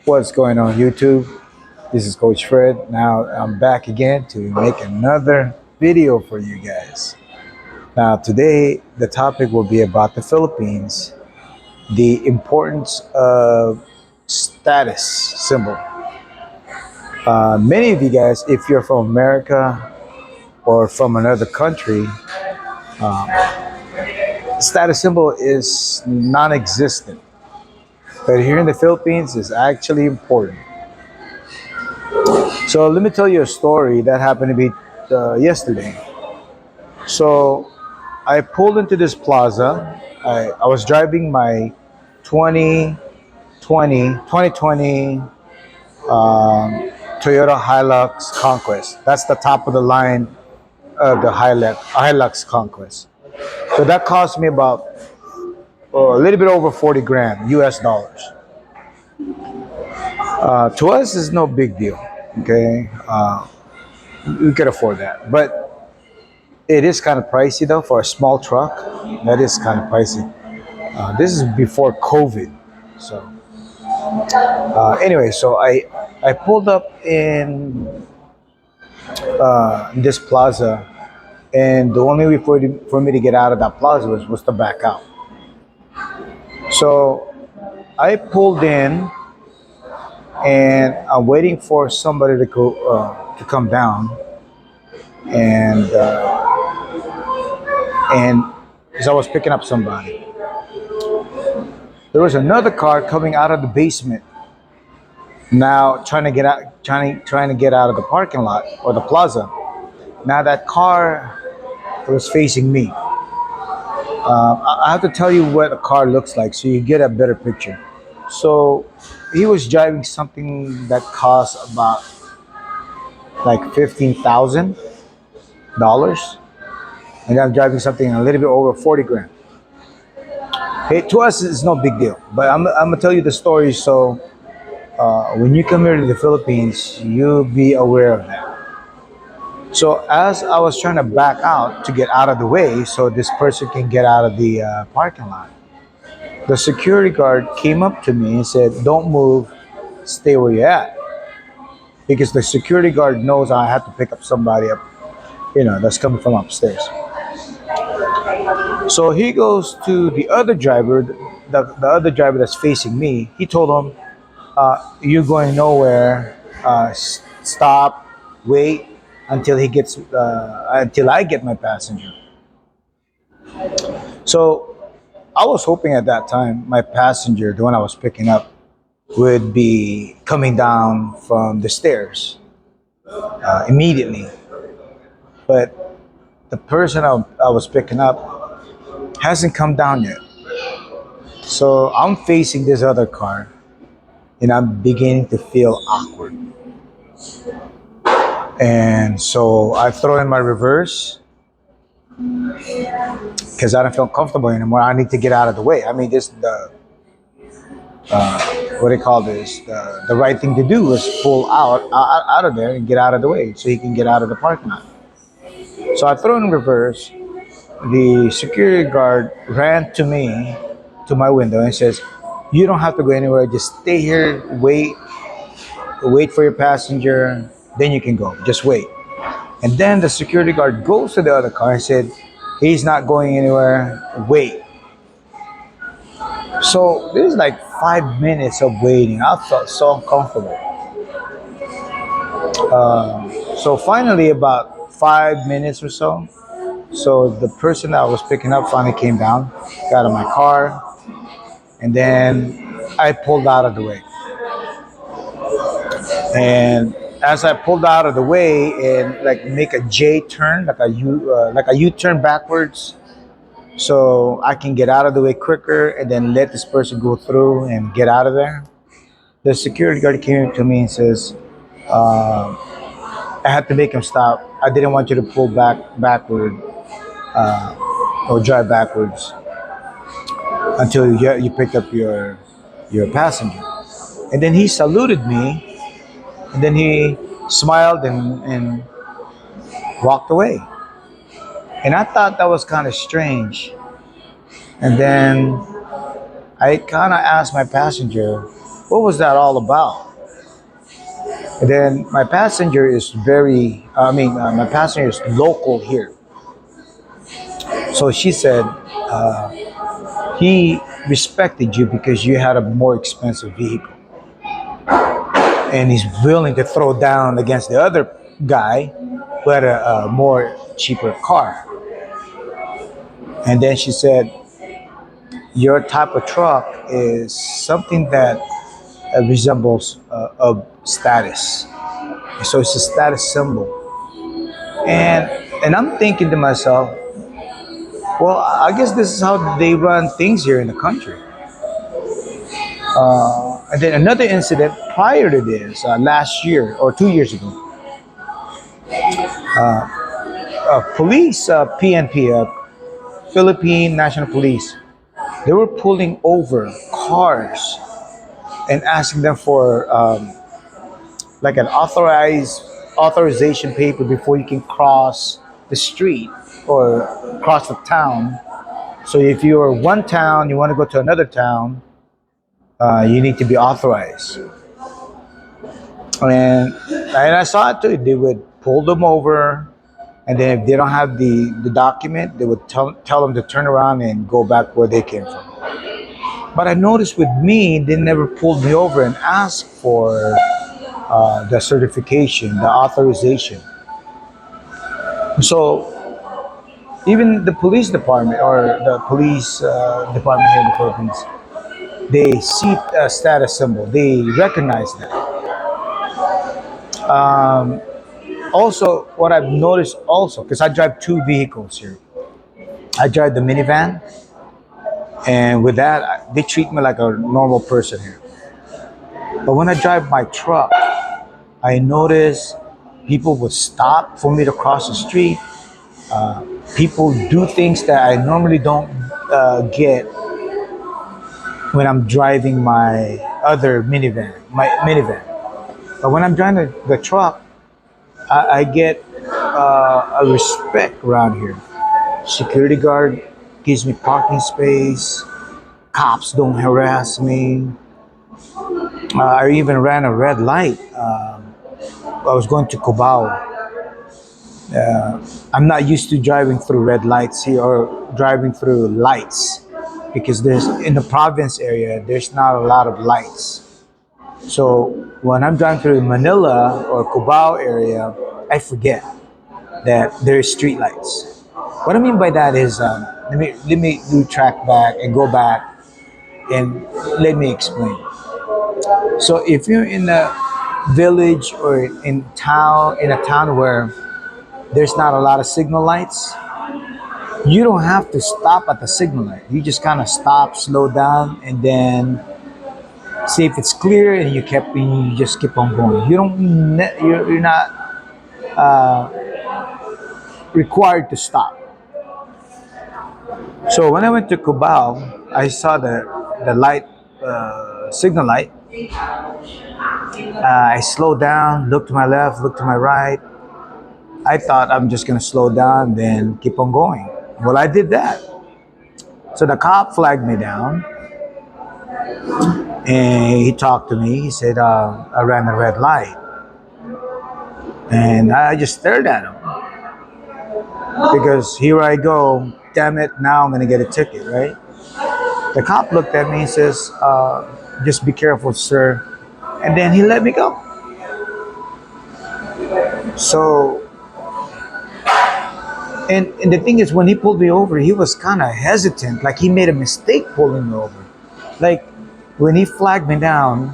What's going on, YouTube? This is Coach Fred. Now I'm back again to make another video for you guys. Now, today the topic will be about the Philippines, the importance of status symbol. Many of you guys, if you're from America or from another country, status symbol is non existent. But here in the Philippines, it's actually important. So let me tell you a story that happened to me yesterday. So I pulled into this plaza. I was driving my 2020 Toyota Hilux Conquest. That's the top of the line of the Hilux Conquest. So that cost me about a little bit over 40 grand US dollars. To us, it's no big deal. Okay, we could afford that. But it is kind of pricey though for a small truck. That is kind of pricey. This is before COVID. So anyway, so I pulled up in this plaza, and the only way for me to get out of that plaza was to back out. So I pulled in, and I'm waiting for somebody to come down, and because I was picking up somebody, there was another car coming out of the basement. Now trying to get out of the parking lot or the plaza. Now that car was facing me. I have to tell you what a car looks like so you get a better picture. So he was driving something that cost about like $15,000, and I'm driving something a little bit over 40 grand. Hey, to us, it's no big deal. But I'm gonna tell you the story so when you come here to the Philippines, you'll be aware of that. So as I was trying to back out to get out of the way so this person can get out of the parking lot, the security guard came up to me and said, "Don't move, stay where you're at." Because the security guard knows I have to pick up somebody up, that's coming from upstairs. So he goes to the other driver, the other driver that's facing me. He told him, "You're going nowhere. Stop, wait until I get my passenger." So I was hoping at that time my passenger, the one I was picking up, would be coming down from the stairs immediately. But the person I was picking up hasn't come down yet. So I'm facing this other car, and I'm beginning to feel awkward. And so I throw in my reverse because I don't feel comfortable anymore. I need to get out of the way. I mean, this the what do you call this? The right thing to do is pull out of there and get out of the way so he can get out of the parking lot. So I throw in reverse. The security guard ran to me, to my window, and says, "You don't have to go anywhere. Just stay here. Wait for your passenger. Then you can go. Just wait." And then the security guard goes to the other car and said, "He's not going anywhere. Wait." So there's like 5 minutes of waiting. I felt so uncomfortable. So finally, about 5 minutes or so, so the person that I was picking up finally came down, got in my car, and then I pulled out of the way. And as I pulled out of the way and like make a J turn, like a U turn backwards, so I can get out of the way quicker and then let this person go through and get out of there. The security guard came to me and says, I had to make him stop. I didn't want you to pull backward or drive backwards until you picked up your passenger. And then he saluted me, and then he smiled and walked away. And I thought that was kind of strange. And then I kind of asked my passenger, what was that all about? And then my passenger is my passenger is local here. So she said, he respected you because you had a more expensive vehicle. And he's willing to throw down against the other guy who had a more cheaper car. And then she said, your type of truck is something that resembles a status. So it's a status symbol. And and I'm thinking to myself, well, I guess this is how they run things here in the country. And then another incident prior to this, last year or 2 years ago, police, PNP, Philippine National Police, they were pulling over cars and asking them for like an authorization paper before you can cross the street or cross the town. So if you're one town, you want to go to another town, you need to be authorized. And I saw it too. They would pull them over, and then if they don't have the document, they would tell them to turn around and go back where they came from. But I noticed with me, they never pulled me over and asked for the certification, the authorization. So even the police department or the police department here in the Philippines, they see a status symbol. They recognize that. Also, what I've noticed also, because I drive two vehicles here. I drive the minivan, and with that, they treat me like a normal person here. But when I drive my truck, I notice people would stop for me to cross the street. People do things that I normally don't get when I'm driving my other minivan. But when I'm driving the truck, I get a respect around here. Security guard gives me parking space. Cops don't harass me. I even ran a red light. I was going to Cubao. I'm not used to driving through red lights here or driving through lights because there's in the province area there's not a lot of lights. So when I'm driving through Manila or Cubao area, I forget that there's street lights. What I mean by that is let me do track back and go back and let me explain. So if you're in a village or in a town where there's not a lot of signal lights, you don't have to stop at the signal light. You just kind of stop, slow down, and then see if it's clear, and you just keep on going. You're not required to stop. So when I went to Cubao, I saw the light, signal light. I slowed down, looked to my left, looked to my right. I thought I'm just gonna slow down, then keep on going. Well, I did that. So the cop flagged me down, and he talked to me. He said I ran a red light, and I just stared at him because here I go. Damn it! Now I'm gonna get a ticket, right? The cop looked at me and says, "Just be careful, sir," and then he let me go. So, and the thing is, when he pulled me over, he was kind of hesitant, like he made a mistake pulling me over. Like when he flagged me down,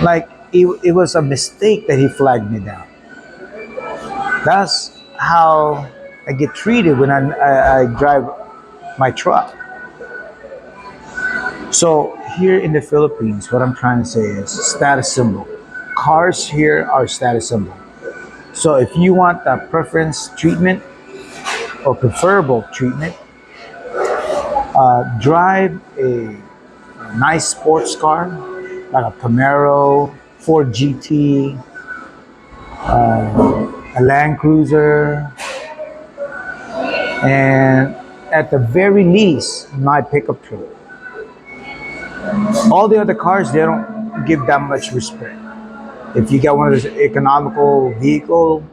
like it was a mistake that he flagged me down. That's how I get treated when I drive my truck. So here in the Philippines, what I'm trying to say is status symbol. Cars here are status symbol. So if you want a preference treatment or preferable treatment, drive a nice sports car like a Camaro, Ford GT, a Land Cruiser, and at the very least, my pickup truck. All the other cars, they don't give that much respect. If you get one of those economical vehicle,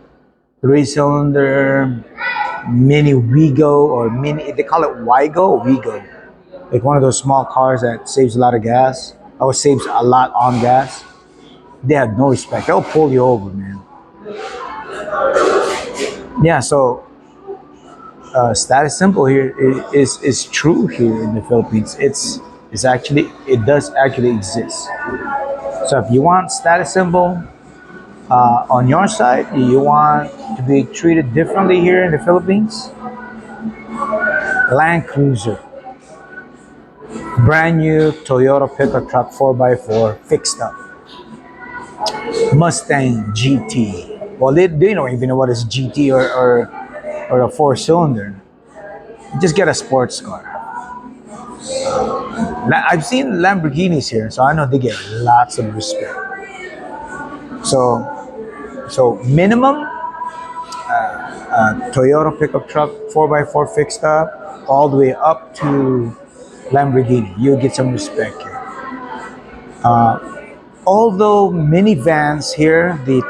3-cylinder, mini Wigo or mini, they call it Wigo, Wigo. Like one of those small cars that saves a lot of gas, or saves a lot on gas. They have no respect. They'll pull you over, man. Yeah, so status symbol here is true here in the Philippines. It's actually, it does actually exist. So if you want status symbol on your side, you want to be treated differently here in the Philippines, Land Cruiser, brand new Toyota pickup truck 4x4 fixed up, Mustang GT. Well, they don't even know what is GT or a 4-cylinder. Just get a sports car. I've seen Lamborghinis here, so I know they get lots of respect. So minimum Toyota pickup truck 4x4 fixed up, all the way up to Lamborghini. You'll get some respect here. Although minivans here, the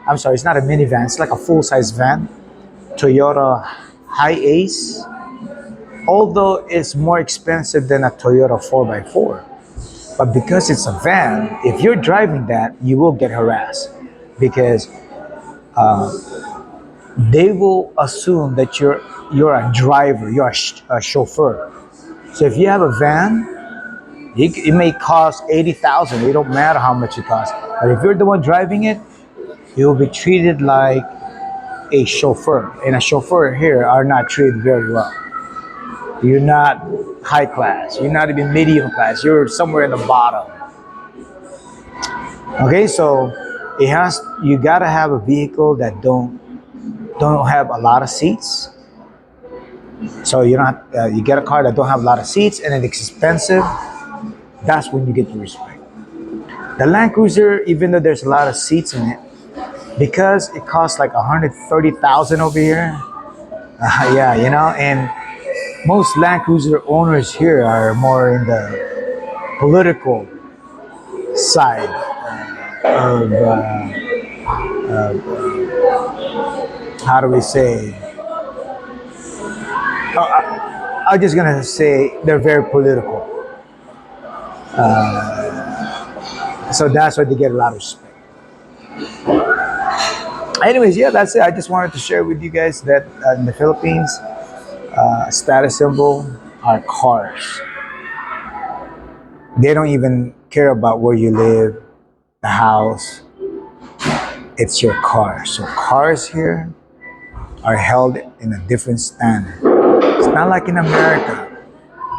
I'm sorry, it's not a minivan, it's like a full-size van, Toyota Hi-Ace, although it's more expensive than a Toyota 4x4. But because it's a van, if you're driving that, you will get harassed because they will assume that you're a driver, you're a chauffeur. So if you have a van, it may cost 80,000. It don't matter how much it costs. But if you're the one driving it, you will be treated like a chauffeur. And a chauffeur here are not treated very well. You're not high class. You're not even medium class. You're somewhere in the bottom. Okay, so you gotta have a vehicle that don't have a lot of seats. So you get a car that don't have a lot of seats and it's expensive. That's when you get the respect. The Land Cruiser, even though there's a lot of seats in it, because it costs like 130,000 over here. Yeah, and most Land Cruiser owners here are more in the political side of how do we say? I'm just gonna say they're very political. So that's why they get a lot of respect. Anyways, yeah, that's it. I just wanted to share with you guys that in the Philippines, status symbol are cars. They don't even care about where you live, the house. It's your car. So cars here are held in a different standard. It's not like in America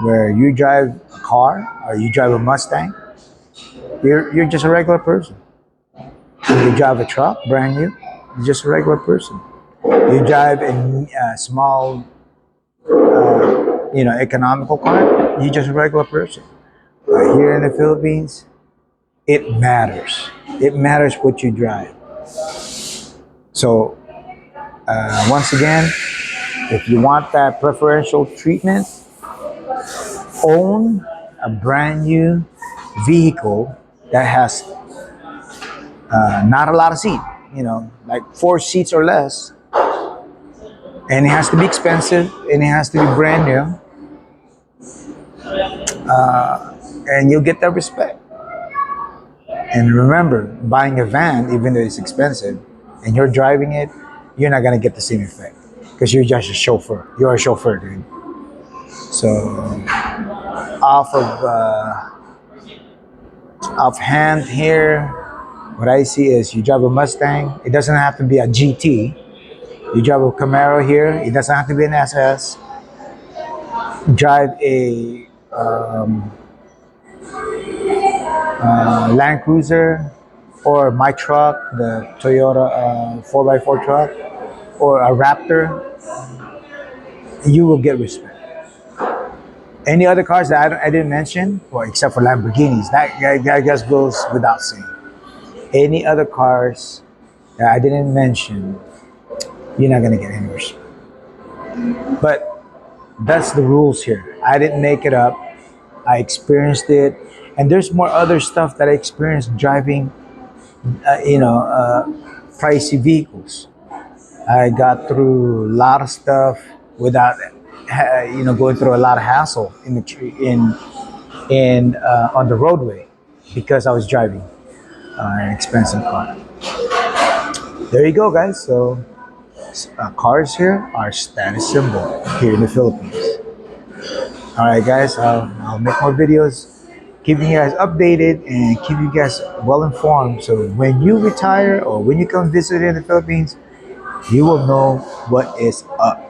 where you drive a car or you drive a Mustang. You're just a regular person. You drive a truck, brand new, you're just a regular person. You drive a small, economical car, you're just a regular person. But here in the Philippines, it matters. It matters what you drive. So, once again, if you want that preferential treatment, own a brand new vehicle that has not a lot of seat, like 4 seats or less, and it has to be expensive and it has to be brand new, and you'll get that respect. And remember, buying a van, even though it's expensive, and you're driving it, you're not gonna get the same effect because you're just a chauffeur. You're a chauffeur, dude. So, off hand here, what I see is you drive a Mustang. It doesn't have to be a GT. You drive a Camaro here. It doesn't have to be an SS. Drive a Land Cruiser or my truck, the Toyota 4x4 truck, or a Raptor. You will get respect. Any other cars that I didn't mention, well, except for Lamborghinis, that just goes without saying. Any other cars that I didn't mention, you're not gonna get any respect. But that's the rules here. I didn't make it up. I experienced it, and there's more other stuff that I experienced driving. Pricey vehicles. I got through a lot of stuff without, going through a lot of hassle in on the roadway because I was driving an expensive car. There you go, guys. So cars here are status symbol here in the Philippines. All right, guys. I'll make more videos, keeping you guys updated and keep you guys well informed. So when you retire or when you come visit in the Philippines, you will know what is up.